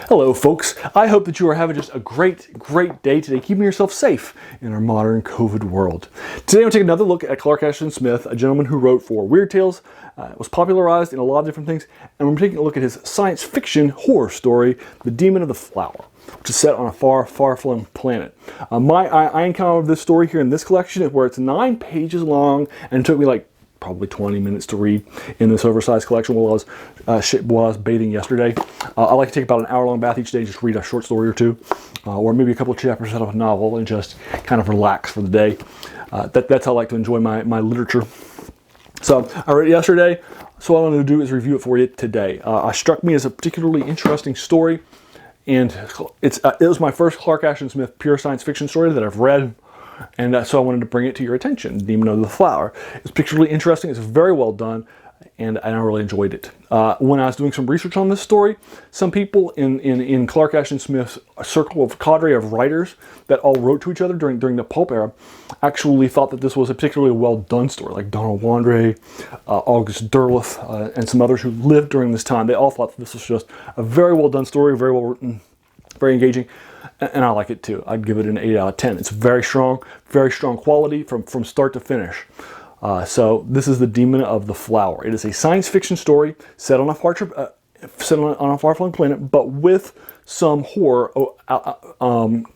Hello folks, I hope that you are having just a great day today, keeping yourself safe in our modern COVID world. Today we'll take another look at Clark Ashton Smith, a gentleman who wrote for Weird Tales, was popularized in a lot of different things, and we're taking a look at his science fiction horror story, The Demon of the Flower, which is set on a far-flung planet. I encountered this story here in this collection where it's 9 pages long, and it took me like probably 20 minutes to read in this oversized collection while I was bathing yesterday. I like to take about an hour-long bath each day, just read a short story or two, or maybe a couple of chapters out of a novel and just kind of relax for the day. That's how I like to enjoy my literature. So I read it yesterday, so what I'm going to do is review it for you today. It struck me as a particularly interesting story, and it was my first Clark Ashton Smith pure science fiction story that I've read. And so I wanted to bring it to your attention, Demon of the Flower. It's particularly interesting, it's very well done, and I really enjoyed it. When I was doing some research on this story, some people in Clark Ashton Smith's circle of cadre of writers that all wrote to each other during the pulp era actually thought that this was a particularly well done story, like Donald Wandre, August Derleth, and some others who lived during this time. They all thought that this was just a very well done story, very well written, very engaging. And I like it too. I'd give it an 8 out of 10. It's very strong quality from start to finish. So this is The Demon of the Flower. It is a science fiction story set on a far-flung planet, but with some horror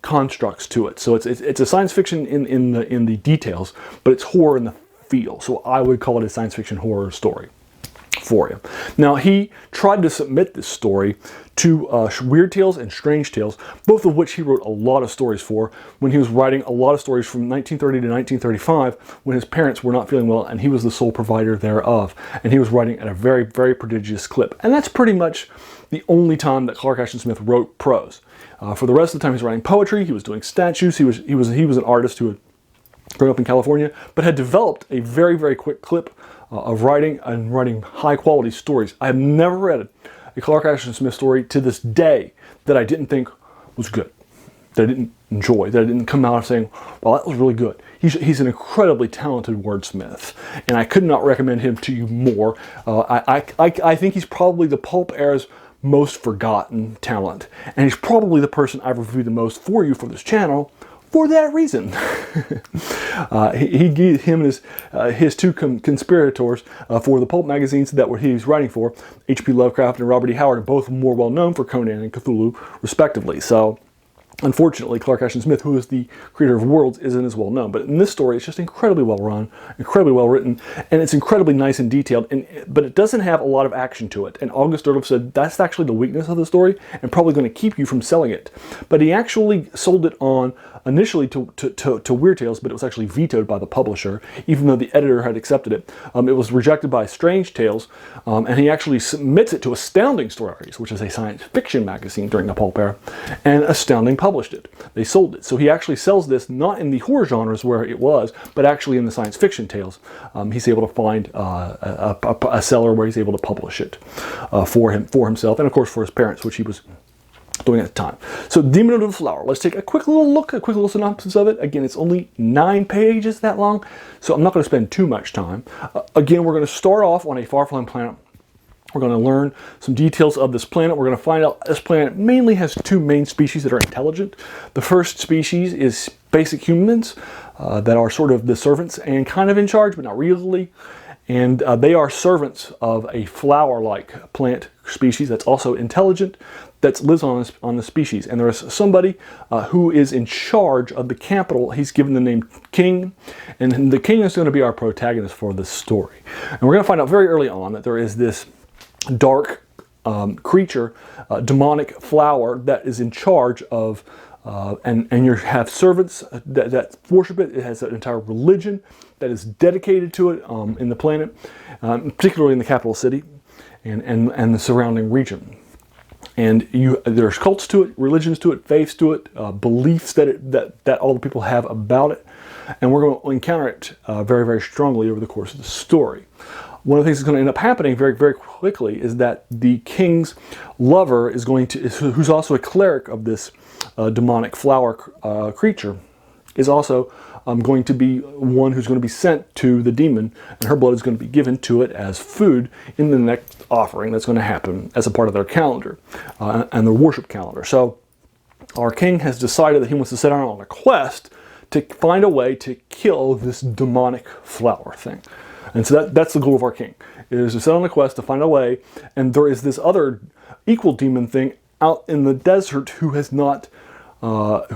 constructs to it. So it's a science fiction in the details, but it's horror in the feel. So I would call it a science fiction horror story for you. Now, he tried to submit this story to Weird Tales and Strange Tales, both of which he wrote a lot of stories for when he was writing a lot of stories from 1930 to 1935 when his parents were not feeling well and he was the sole provider thereof. And he was writing at a very, very prodigious clip. And that's pretty much the only time that Clark Ashton Smith wrote prose. For the rest of the time, he was writing poetry, he was doing statues, he was an artist who had grown up in California, but had developed a very, very quick clip of writing high quality stories. I have never read a Clark Ashton Smith story to this day that I didn't think was good, that I didn't enjoy, that I didn't come out saying, well, that was really good. He's an incredibly talented wordsmith, and I could not recommend him to you more. I think he's probably the pulp era's most forgotten talent, and he's probably the person I've reviewed the most for you for this channel, for that reason. He gave him and his two conspirators for the pulp magazines that he was writing for, H.P. Lovecraft and Robert E. Howard, both more well known for Conan and Cthulhu, respectively. So, unfortunately, Clark Ashton Smith, who is the creator of Worlds, isn't as well known. But in this story, it's just incredibly well run, incredibly well written, and it's incredibly nice and detailed, but it doesn't have a lot of action to it. And August Derleth said that's actually the weakness of the story and probably going to keep you from selling it. But he actually sold it on initially to Weird Tales, but it was actually vetoed by the publisher, even though the editor had accepted it. It was rejected by Strange Tales, and he actually submits it to Astounding Stories, which is a science fiction magazine during the pulp era, and Astounding published it. They sold it. So he actually sells this not in the horror genres where it was, but actually in the science fiction tales. He's able to find a seller where he's able to publish it for himself, and of course for his parents, which he was doing at the time. So Demon of the Flower, let's take a quick little synopsis of it. Again, it's only 9 pages that long, so I'm not going to spend too much time. Again, we're going to start off on a far-flung planet. We're going to learn some details of this planet. We're going to find out this planet mainly has 2 main species that are intelligent. The first species is basic humans that are sort of the servants and kind of in charge, but not really. And they are servants of a flower-like plant species that's also intelligent, that lives on the species. And there is somebody who is in charge of the capital. He's given the name King, and the King is going to be our protagonist for this story. And we're going to find out very early on that there is this dark creature, demonic flower that is in charge of, and you have servants that worship it. It has an entire religion that is dedicated to it in the planet, particularly in the capital city and the surrounding region. And there's cults to it, religions to it, faiths to it, beliefs that all the people have about it, and we're going to encounter it very, very strongly over the course of the story. One of the things that's going to end up happening very, very quickly is that the king's lover who's also a cleric of this demonic flower creature, is also going to be one who's going to be sent to the demon, and her blood is going to be given to it as food in the next offering that's going to happen as a part of their calendar and their worship calendar. So our king has decided that he wants to set out on a quest to find a way to kill this demonic flower thing. And so that's the goal of our king, is to set on a quest to find a way. And there is this other equal demon thing out in the desert who doesn't have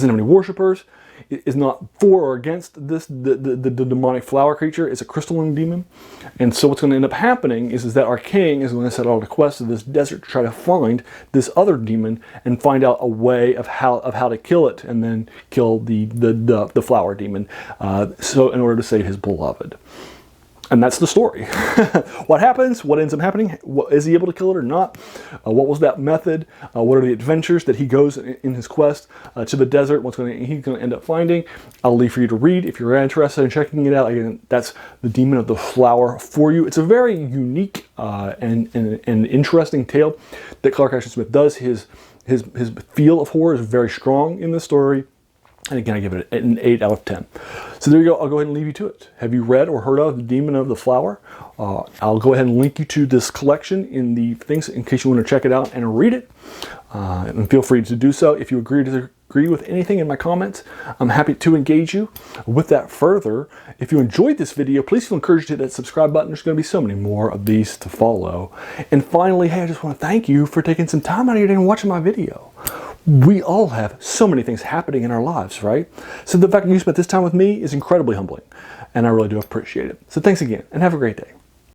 any worshippers, is not for or against this the demonic flower creature. It's a crystalline demon. And so what's going to end up happening is that our king is going to set out a quest to this desert to try to find this other demon and find out a way of how to kill it, and then kill the flower demon, so in order to save his beloved. And that's the story. What happens? What ends up happening? Is he able to kill it or not? What was that method? What are the adventures that he goes in his quest to the desert? He's going to end up finding? I'll leave for you to read if you're interested in checking it out. Again, that's The Demon of the Flower for you. It's a very unique and interesting tale that Clark Ashton Smith does. His feel of horror is very strong in this story. And again, I give it an 8 out of 10. So there you go. I'll go ahead and leave you to it. Have you read or heard of The Demon of the Flower? I'll go ahead and link you to this collection in the things in case you want to check it out and read it. And feel free to do so. If you agree with anything in my comments, I'm happy to engage you with that further. If you enjoyed this video, please feel encouraged to hit that subscribe button. There's going to be so many more of these to follow. And finally, hey, I just want to thank you for taking some time out of your day and watching my video. We all have so many things happening in our lives, right? So the fact that you spent this time with me is incredibly humbling, and I really do appreciate it. So thanks again, and have a great day.